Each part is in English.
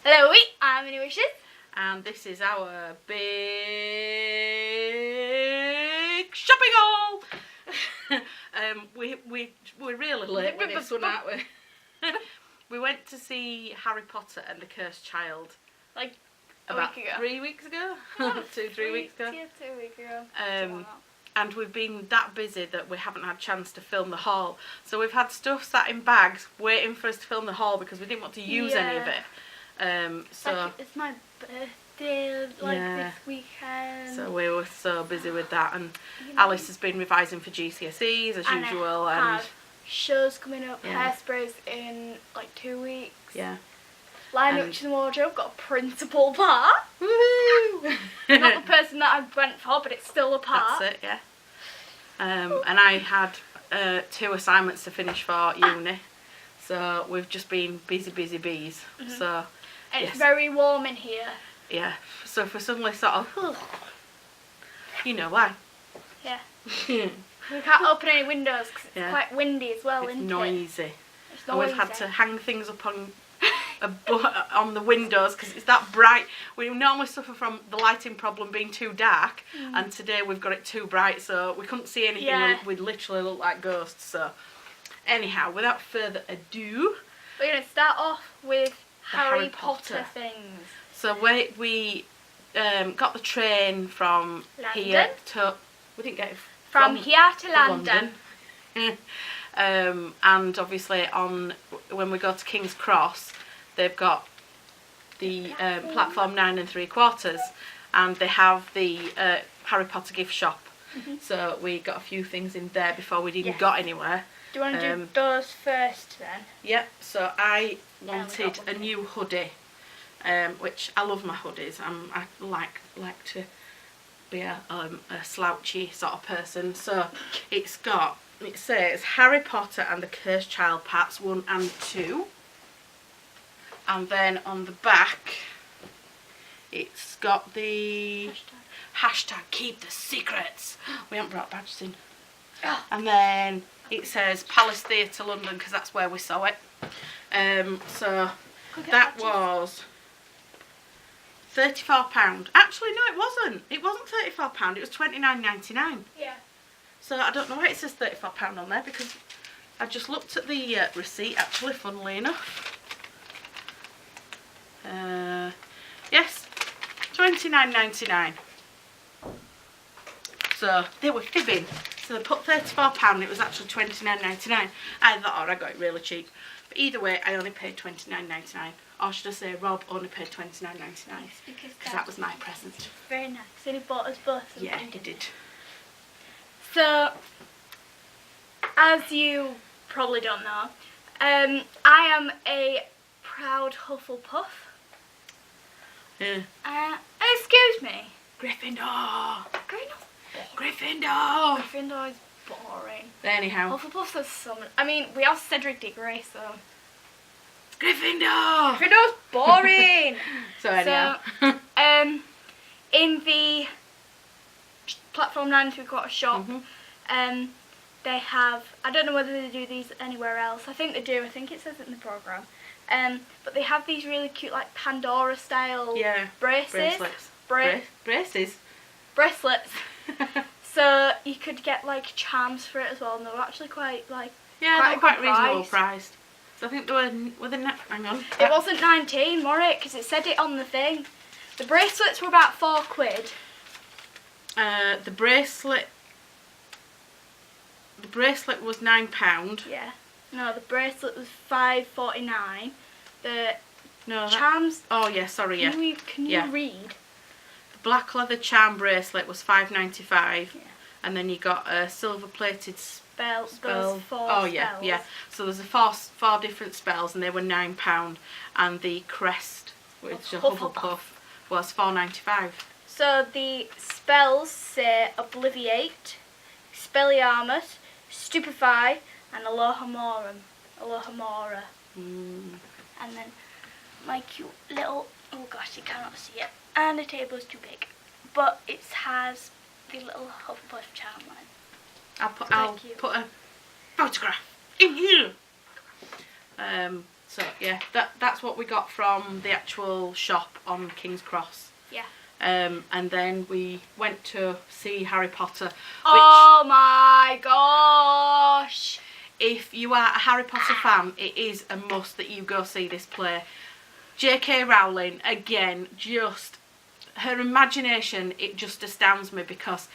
Hello, I'm Mini Wishes. And this is our big shopping haul. We're really late with this one, aren't we? We went to see Harry Potter and the Cursed Child. Like about a week ago. 3 weeks ago? 3 weeks ago? Yeah, 2 weeks ago. And we've been that busy that we haven't had a chance to film the haul. So we've had stuff sat in bags waiting for us to film the haul because we didn't want to use any of it. It's my birthday, this weekend. So we were so busy with that, and Alice has been revising for GCSEs as usual. I have shows coming up, hairsprays in like 2 weeks. Yeah. Line up to the wardrobe, got a principal part. Woohoo! Not the person that I went for, but it's still a part. That's it, yeah. And I had 2 assignments to finish for uni. So we've just been busy bees. So and it's very warm in here. Yeah. So if we're suddenly sort of, you know why. Yeah. We can't open any windows because it's quite windy as well, isn't noisy. It's noisy. And we've had to hang things up on on the windows because it's that bright. We normally suffer from the lighting problem being too dark, and today we've got it too bright, so we couldn't see anything. Yeah. We'd literally look like ghosts. So anyhow, without further ado, we're going to start off with Harry Potter things. So we got the train from London. here to, we didn't get it from here to London. And obviously when we go to King's Cross, they've got the platform 9 3/4, and they have the Harry Potter gift shop. So we got a few things in there before we even got anywhere. Do you want to do those first then? Yep. So I wanted a new hoodie, which I love my hoodies. I like to be a slouchy sort of person. So it says Harry Potter and the Cursed Child Parts 1 and 2. And then on the back, it's got the hashtag keep the secrets. We haven't brought badges in. And then it says Palace Theatre London because that's where we saw it. So that was £34. Actually, no, it wasn't. It wasn't £34. It was £29.99. Yeah. So I don't know why it says £34 on there because I just looked at the receipt. Actually, funnily enough. Yes, £29.99. So they were fibbing. So they put £34. It was actually £29.99. I thought, oh, I got it really cheap. But either way, I only paid £29.99. Or should I say, Rob only paid £29.99 because that was my present. Very nice. And he bought us both something. Yeah, he did. So, as you probably don't know, I am a proud Hufflepuff. Yeah. Excuse me. Gryffindor. Gryffindor. Gryffindor is boring. Anyhow. Hufflepuff says so much. I mean, we have Cedric Diggory, so. Gryffindor. Gryffindor's boring. So anyhow. In the platform 9 3/4 shop, they have. I don't know whether they do these anywhere else. I think they do. I think it says it in the programme. But they have these really cute, like Pandora style bracelets. Bracelets. So you could get like charms for it as well, and they were actually quite quite reasonable priced. So I think they were hang on. It wasn't 19, were it? Because it said it on the thing. The bracelets were about £4. The bracelet was £9. Yeah. No, the bracelet was £5.49. The charms. Oh yeah, sorry, yeah. Can you read? The black leather charm bracelet was £5.95, and then you got a silver plated spell. Those 4 spells. yeah. So there's four different spells, and they were £9, and the crest, which is Hufflepuff, was £4.95. So the spells say Obliviate, Expelliarmus, Stupefy, and Alohomora. And then my cute little, oh gosh, you cannot see it, and the table's too big, but it has the little Hufflepuff charm line. I'll put a photograph in here. So yeah, that's what we got from the actual shop on King's Cross. Yeah. And then we went to see Harry Potter, which, oh my gosh! if you are a Harry Potter fan, it is a must that you go see this play. J.K. Rowling, again, just her imagination, it just astounds me, because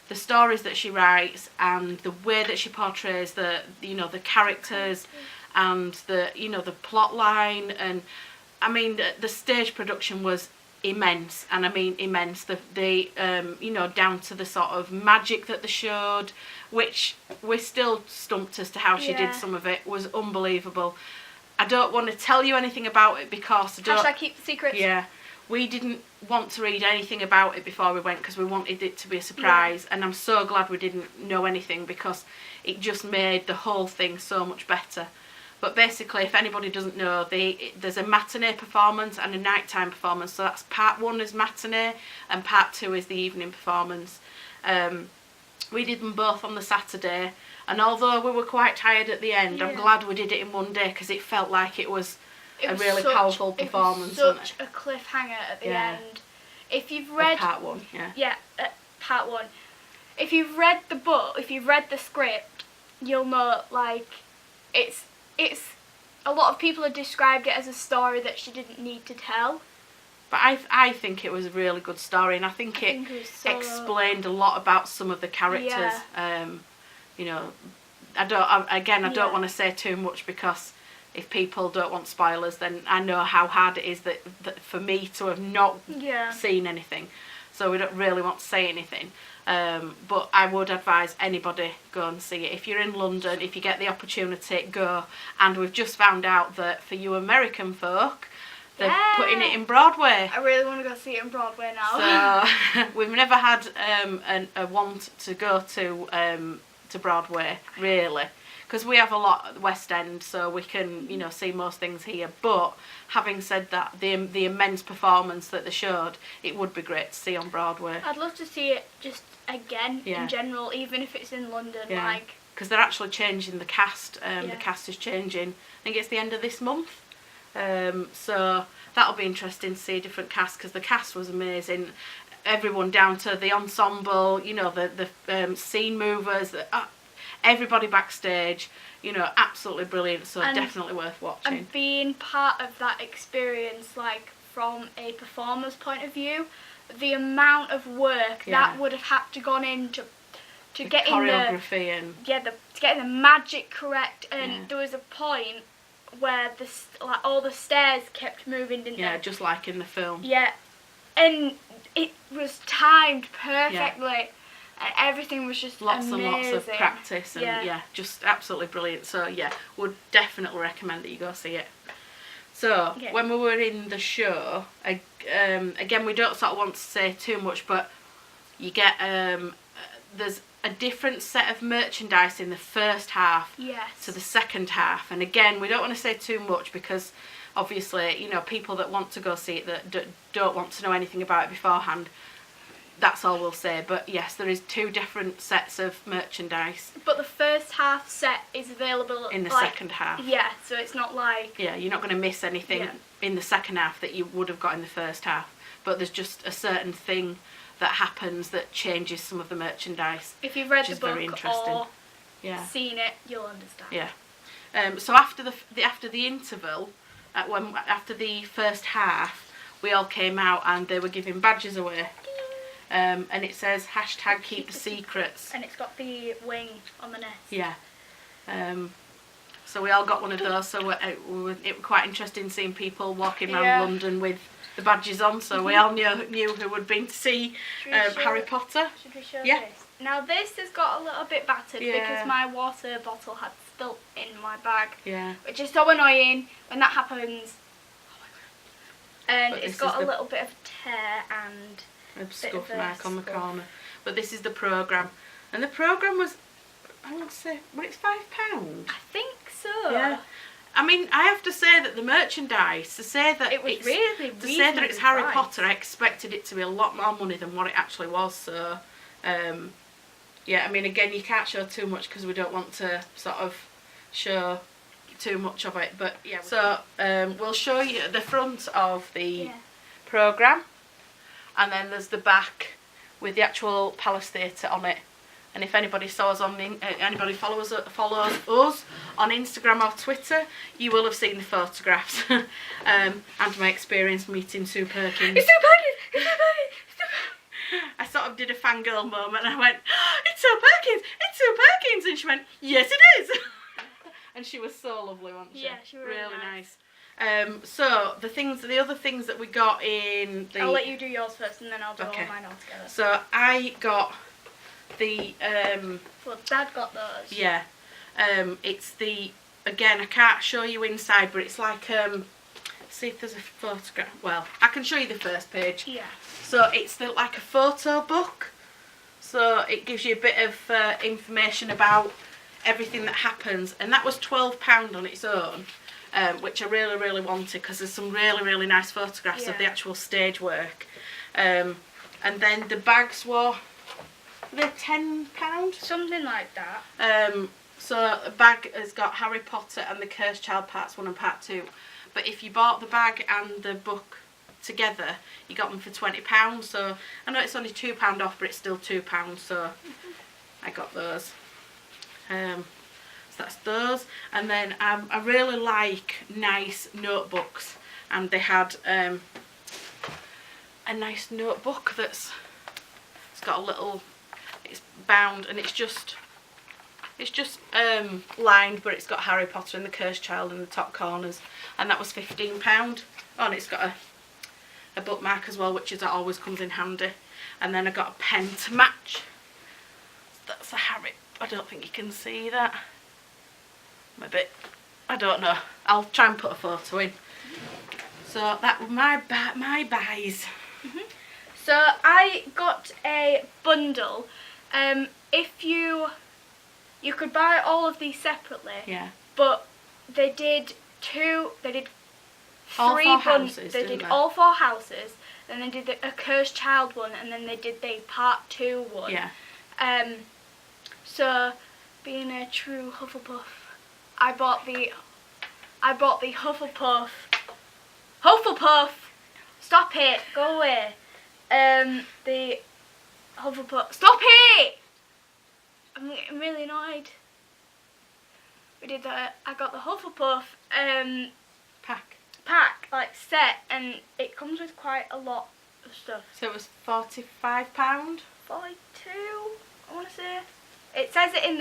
the stories that she writes and the way that she portrays the characters and the plot line, and I mean the stage production was immense, and I mean immense. The down to the sort of magic that they showed, which we're still stumped as to how she did some of it, was unbelievable. I don't want to tell you anything about it because Hashtag keep the secrets. Yeah, we didn't want to read anything about it before we went because we wanted it to be a surprise, and I'm so glad we didn't know anything, because it just made the whole thing so much better. But basically, if anybody doesn't know, there's a matinee performance and a nighttime performance. So that's part 1 is matinee and part 2 is the evening performance. We did them both on the Saturday, and although we were quite tired at the end, I'm glad we did it in one day, because it felt like it was a really powerful performance. It was such a cliffhanger at the end. If you've read part 1, part 1. If you've read the book, if you've read the script, you'll know, like, it's a lot of people have described it as a story that she didn't need to tell. But I think it was a really good story, and I think it explained a lot about some of the characters. I don't want to say too much, because if people don't want spoilers, then I know how hard it is that for me to have not seen anything. So we don't really want to say anything. But I would advise anybody go and see it. If you're in London, if you get the opportunity, go. And we've just found out that for you American folk, they're putting it in Broadway. I really want to go see it in Broadway now. So we've never had a want to go to Broadway, really, because we have a lot at the West End, so we can see most things here. But having said that, the immense performance that they showed, it would be great to see on Broadway. I'd love to see it just again in general, even if it's in London. Because they're actually changing the cast. The cast is changing. I think it's the end of this month. So that'll be interesting to see a different cast, because the cast was amazing. Everyone down to the ensemble, the scene movers, everybody backstage, absolutely brilliant. So definitely worth watching. And being part of that experience, like from a performer's point of view, the amount of work that would have had to gone into to get choreography and to get the magic correct, and there was a point where all the stairs kept moving, didn't they? Just like in the film. Yeah, and it was timed perfectly, and everything was just lots amazing. and lots of practice, and just absolutely brilliant. So would definitely recommend that you go see it. So when we were in the show, again, we don't sort of want to say too much, but you get there's a different set of merchandise in the first half to the second half, and again, we don't want to say too much, because obviously people that want to go see it that don't want to know anything about it beforehand, that's all we'll say. But yes, there is 2 different sets of merchandise, but the first half set is available in the second half. So it's not like you're not going to miss anything in the second half that you would have got in the first half, but there's just a certain thing that happens that changes some of the merchandise. If you've read the book very interesting. or seen it, you'll understand. So after the interval, after the first half, we all came out and they were giving badges away. And it says #keep the secrets. And it's got the wing on the nest. Yeah. So we all got one of those. So it was quite interesting seeing people walking around London with the badges on. So we all knew who had been to see Harry Potter. Should we show this? Now this has got a little bit battered because my water bottle had spilt in my bag. Yeah. Which is so annoying when that happens. And it's got a little bit of tear and a scuff mark on the corner. But this is the programme. And the programme was, I want to say, it's £5? I think so. Yeah. I mean, I have to say that the merchandise, to say that it's Harry Potter, I expected it to be a lot more money than what it actually was. So, I mean, again, you can't show too much because we don't want to sort of show too much of it, but yeah. So we'll show you the front of the programme, and then there's the back with the actual Palace Theatre on it. And if anybody follows us on Instagram or Twitter, you will have seen the photographs and my experience meeting Sue Perkins. It's Sue Perkins! It's Sue Perkins! It's Sue Perkins! I sort of did a fangirl moment, and I went, oh, "It's Sue Perkins! It's Sue Perkins!" And she went, "Yes, it is!" And she was so lovely, wasn't she? Yeah, she was really nice. So the other things that we got in the... I'll let you do yours first, and then I'll do all mine all together. So I got the... well, Dad got those. Yeah. It's the... Again, I can't show you inside, but it's like... see if there's a photograph. Well, I can show you the first page. Yeah. So it's like a photo book. So it gives you a bit of information about everything that happens, and that was £12 on its own, which I really, really wanted, because there's some really, really nice photographs of the actual stage work. And then the bags were £10? Something like that. So a bag has got Harry Potter and the Cursed Child Parts 1 and Part 2. But if you bought the bag and the book together, you got them for £20. So I know it's only £2 off, but it's still £2. So I got those. So that's those. And then I really like nice notebooks, and they had a nice notebook it's got a little, it's bound, and it's just lined, but it's got Harry Potter and the Cursed Child in the top corners, and that was £15. Oh, and it's got a bookmark as well, which always comes in handy. And then I got a pen to match. That's a Harry. I don't think you can see that. Maybe. I don't know. I'll try and put a photo in. So that was my buys. So I got a bundle. If you could buy all of these separately. Yeah. But they did all three four bundles. houses, They did all 4 houses, and then did a Cursed Child one, and then they did the Part 2 one. Yeah. So being a true Hufflepuff, I bought the Hufflepuff. Stop it! Go away. The Hufflepuff. Stop it! I'm getting really annoyed. We did that. I got the Hufflepuff pack, like set, and it comes with quite a lot of stuff. So it was £45. 42, I want to say. It says it in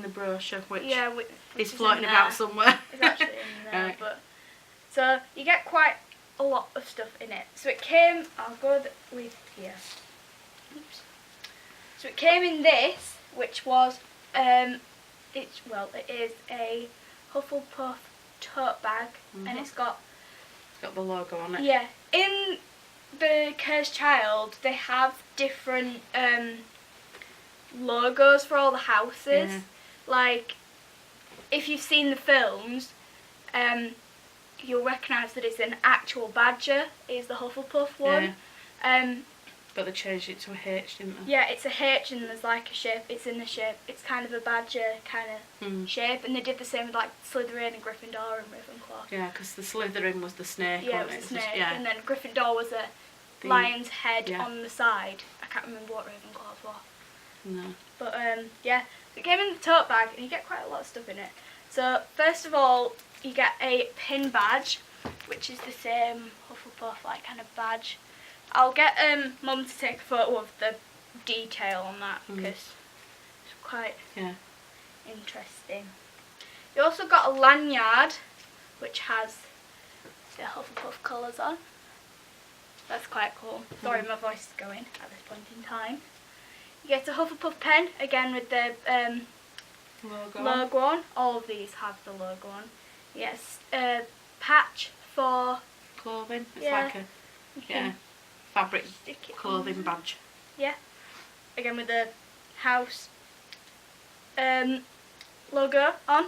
the brochure, which which is floating about somewhere. It's actually in there, Right. but so you get quite a lot of stuff in it. So it came. I'll go with here. Oops. So it came in this, which was it is a Hufflepuff tote bag, and it's got the logo on it. Yeah, in the Cursed Child, they have different logos for all the houses. Yeah. Like, if you've seen the films, you'll recognise that it's an actual badger, is the Hufflepuff one. Yeah. But they changed it to a H, didn't they? Yeah, it's a H, and there's like a shape, it's in the shape, it's kind of a badger kind of shape, and they did the same with like Slytherin and Gryffindor and Ravenclaw. Yeah, because the Slytherin was the snake. Yeah, it was a snake, and then Gryffindor was a lion's head on the side. I can't remember what Ravenclaw's was. No. But yeah, it came in the tote bag, and you get quite a lot of stuff in it. So first of all, you get a pin badge, which is the same Hufflepuff like kind of badge. I'll get Mum to take a photo of the detail on that, because it's quite interesting. You also got a lanyard, which has the Hufflepuff colours on. That's quite cool. Sorry, my voice is going at this point in time. You get a Hufflepuff pen, again with the logo on. All of these have the logo on. Yes, a patch for clothing. It's like a fabric clothing badge. Yeah, again with the house logo on.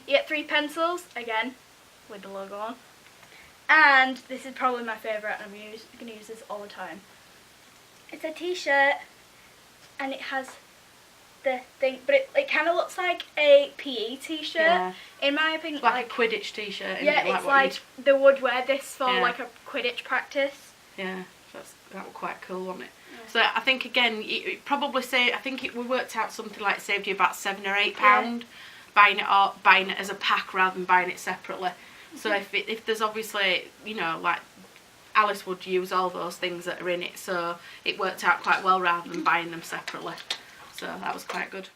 You get 3 pencils, again with the logo on. And this is probably my favourite, and I'm going to use this all the time. It's a t-shirt, and it has the thing, but it kind of looks like a PE t-shirt. Yeah. In my opinion, Like a Quidditch t-shirt. Yeah, isn't it? it's like they would wear this for Yeah. like a Quidditch practice. Yeah, that was quite cool, wasn't it? Yeah. So I think again, it probably we worked out something like saved you about £7 or £8 buying it as a pack rather than buying it separately. So if there's obviously, you know, like Alice would use all those things that are in it, so it worked out quite well rather than buying them separately. So that was quite good.